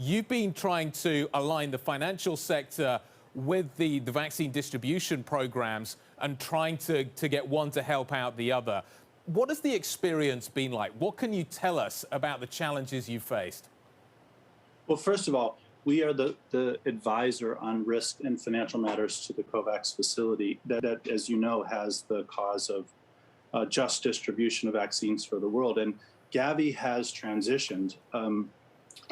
You've been trying to align the financial sector with the vaccine distribution programs and trying to get one to help out the other. What has the experience been like? What can you tell us about the challenges you faced? Well, first of all, we are the advisor on risk and financial matters to the COVAX facility that, as you know, has the cause of just distribution of vaccines for the world. And Gavi has transitioned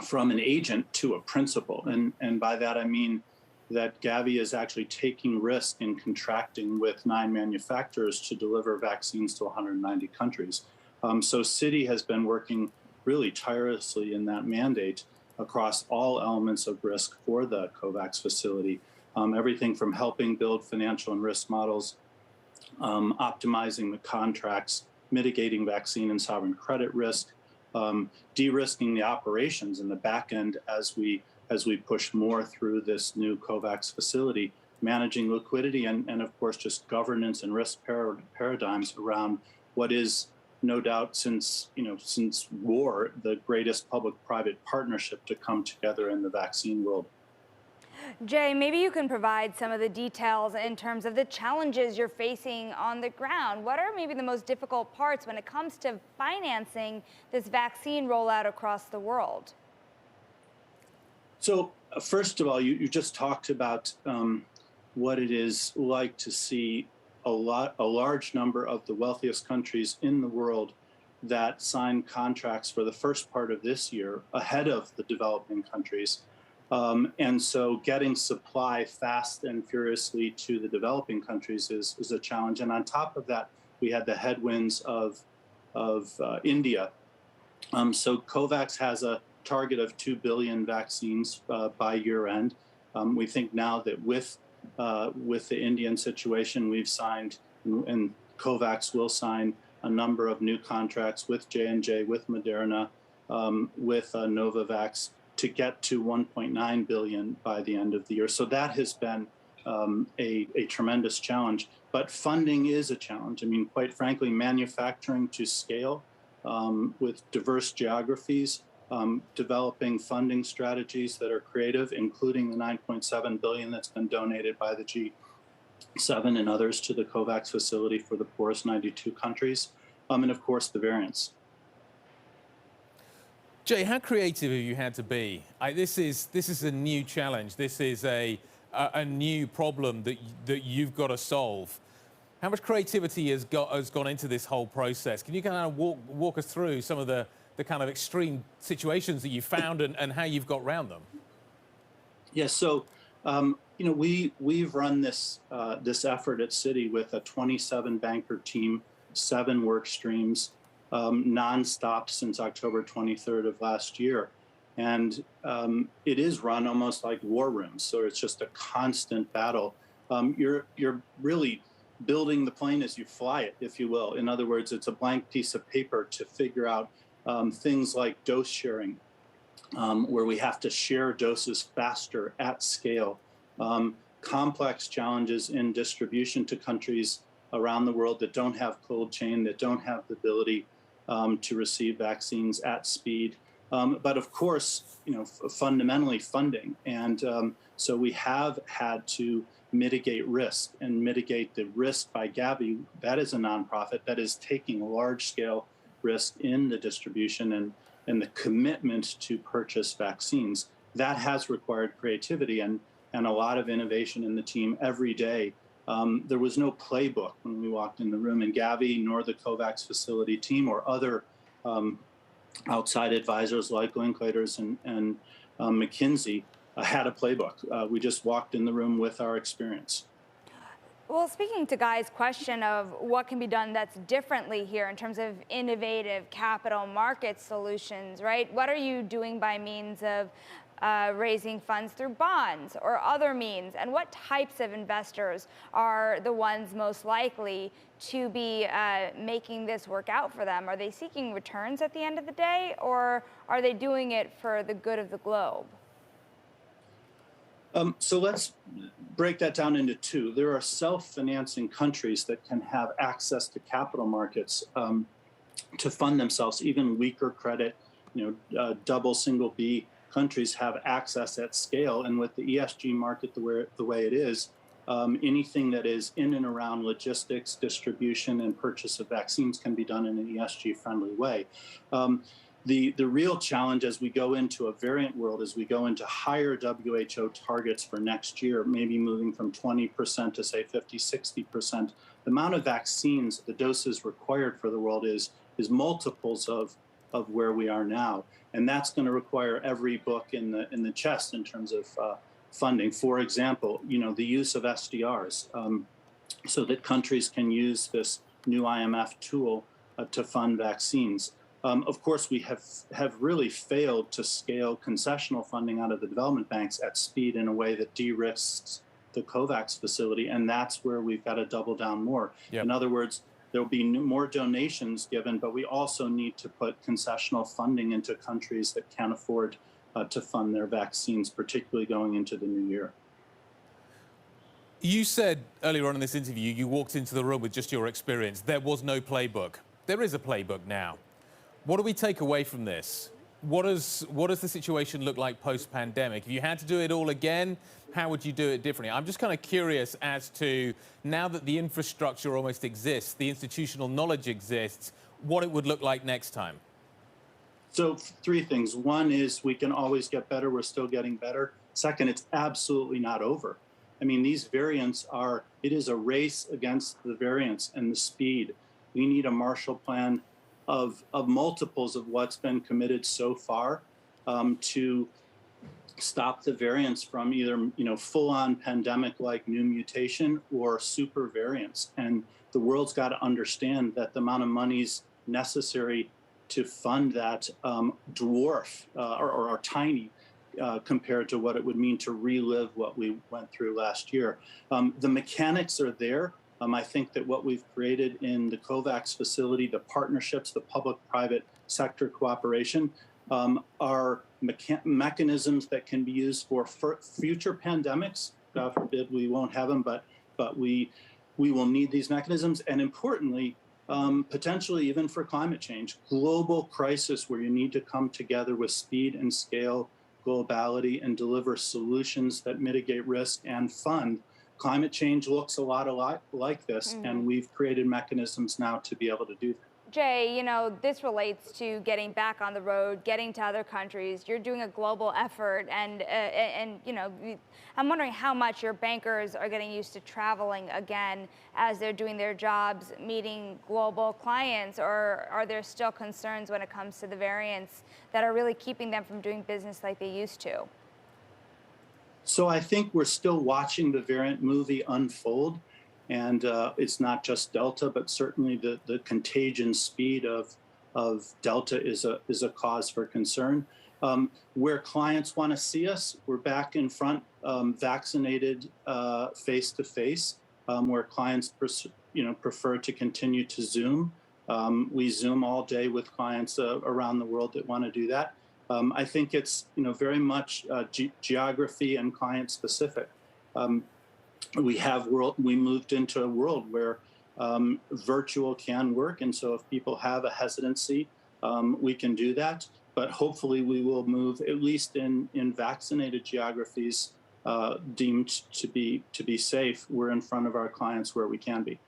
from an agent to a principal. And by that, I mean that Gavi is actually taking risk in contracting with 9 manufacturers to deliver vaccines to 190 countries. So Citi has been working really tirelessly in that mandate across all elements of risk for the COVAX facility, everything from helping build financial and risk models, optimizing the contracts, mitigating vaccine and sovereign credit risk, de-risking the operations in the back end as we push more through this new COVAX facility, managing liquidity and of course, just governance and risk paradigms around what is no doubt since war, the greatest public-private partnership to come together in the vaccine world. Jay, maybe you can provide some of the details in terms of the challenges you're facing on the ground. What are maybe the most difficult parts when it comes to financing this vaccine rollout across the world? So first of all, you just talked about what it is like to see a large number of the wealthiest countries in the world that sign contracts for the first part of this year ahead of the developing countries. And so getting supply fast and furiously to the developing countries is a challenge. And on top of that, we had the headwinds of India. So COVAX has a target of 2 billion vaccines by year end. We think now that with the Indian situation, we've signed, and COVAX will sign a number of new contracts with J&J, with Moderna, with Novavax, to get to 1.9 billion by the end of the year. So that has been a tremendous challenge. But funding is a challenge. I mean, quite frankly, manufacturing to scale with diverse geographies, developing funding strategies that are creative, including the 9.7 billion that's been donated by the G7 and others to the COVAX facility for the poorest 92 countries, and of course the variants. Jay, how creative have you had to be? This is a new challenge. This is a new problem that you've got to solve. How much creativity has gone into this whole process? Can you kind of walk us through some of the kind of extreme situations that you found and how you've got around them? Yes. So we've run this effort at Citi with a 27 banker team, 7 work streams, nonstop since October 23rd of last year. And it is run almost like war rooms. So it's just a constant battle. You're really building the plane as you fly it, if you will. In other words, it's a blank piece of paper to figure out things like dose sharing, where we have to share doses faster at scale. Complex challenges in distribution to countries around the world that don't have cold chain, that don't have the ability to receive vaccines at speed. But of course, fundamentally funding. And so we have had to mitigate risk and mitigate the risk by Gavi. That is a nonprofit that is taking large scale risk in the distribution and the commitment to purchase vaccines. That has required creativity and a lot of innovation in the team every day. There was no playbook when we walked in the room, and Gavi nor the COVAX facility team or other outside advisors like Linklaters and McKinsey had a playbook. We just walked in the room with our experience. Well, speaking to Guy's question of what can be done that's differently here in terms of innovative capital market solutions, right? What are you doing by means of raising funds through bonds or other means? And what types of investors are the ones most likely to be making this work out for them? Are they seeking returns at the end of the day, or are they doing it for the good of the globe? So let's break that down into 2. There are self-financing countries that can have access to capital markets to fund themselves, even weaker credit, double, single B countries have access at scale. And with the ESG market the way it is, anything that is in and around logistics, distribution, and purchase of vaccines can be done in an ESG-friendly way. The real challenge as we go into a variant world, as we go into higher WHO targets for next year, maybe moving from 20% to say 50, 60%, the amount of vaccines, the doses required for the world is multiples of where we are now. And that's going to require every book in the chest in terms of funding. For example, the use of SDRs so that countries can use this new IMF tool to fund vaccines. Of course, we have really failed to scale concessional funding out of the development banks at speed in a way that de-risks the COVAX facility, and that's where we've got to double down more. Yep. In other words, there will be more donations given, but we also need to put concessional funding into countries that can't afford to fund their vaccines, particularly going into the new year. You said earlier on in this interview, you walked into the room with just your experience. There was no playbook. There is a playbook now. What do we take away from this? What does the situation look like post-pandemic? If you had to do it all again, how would you do it differently? I'm just kind of curious as to, now that the infrastructure almost exists, the institutional knowledge exists, what it would look like next time. So 3 things. One is we can always get better. We're still getting better. Second, it's absolutely not over. I mean, these variants it is a race against the variants and the speed. We need a Marshall Plan of multiples of what's been committed so far to stop the variants from either full-on pandemic-like new mutation or super variants. And the world's got to understand that the amount of monies necessary to fund that dwarf or are tiny compared to what it would mean to relive what we went through last year. The mechanics are there. I think that what we've created in the COVAX facility, the partnerships, the public-private sector cooperation, are mechanisms that can be used for future pandemics. God forbid we won't have them, but we will need these mechanisms. And importantly, potentially even for climate change, global crisis where you need to come together with speed and scale, globality, and deliver solutions that mitigate risk and fund. Climate change looks a lot like this, and we've created mechanisms now to be able to do that. Jay, this relates to getting back on the road, getting to other countries. You're doing a global effort, and I'm wondering how much your bankers are getting used to traveling again as they're doing their jobs, meeting global clients, or are there still concerns when it comes to the variants that are really keeping them from doing business like they used to? So I think we're still watching the variant movie unfold. And it's not just Delta, but certainly the contagion speed of Delta is a cause for concern. Where clients want to see us, we're back in front, vaccinated face to face. Where clients prefer to continue to Zoom, we Zoom all day with clients around the world that want to do that. I think it's very much geography and client specific. We moved into a world where virtual can work, and so if people have a hesitancy, we can do that. But hopefully, we will move, at least in vaccinated geographies deemed to be safe. We're in front of our clients where we can be.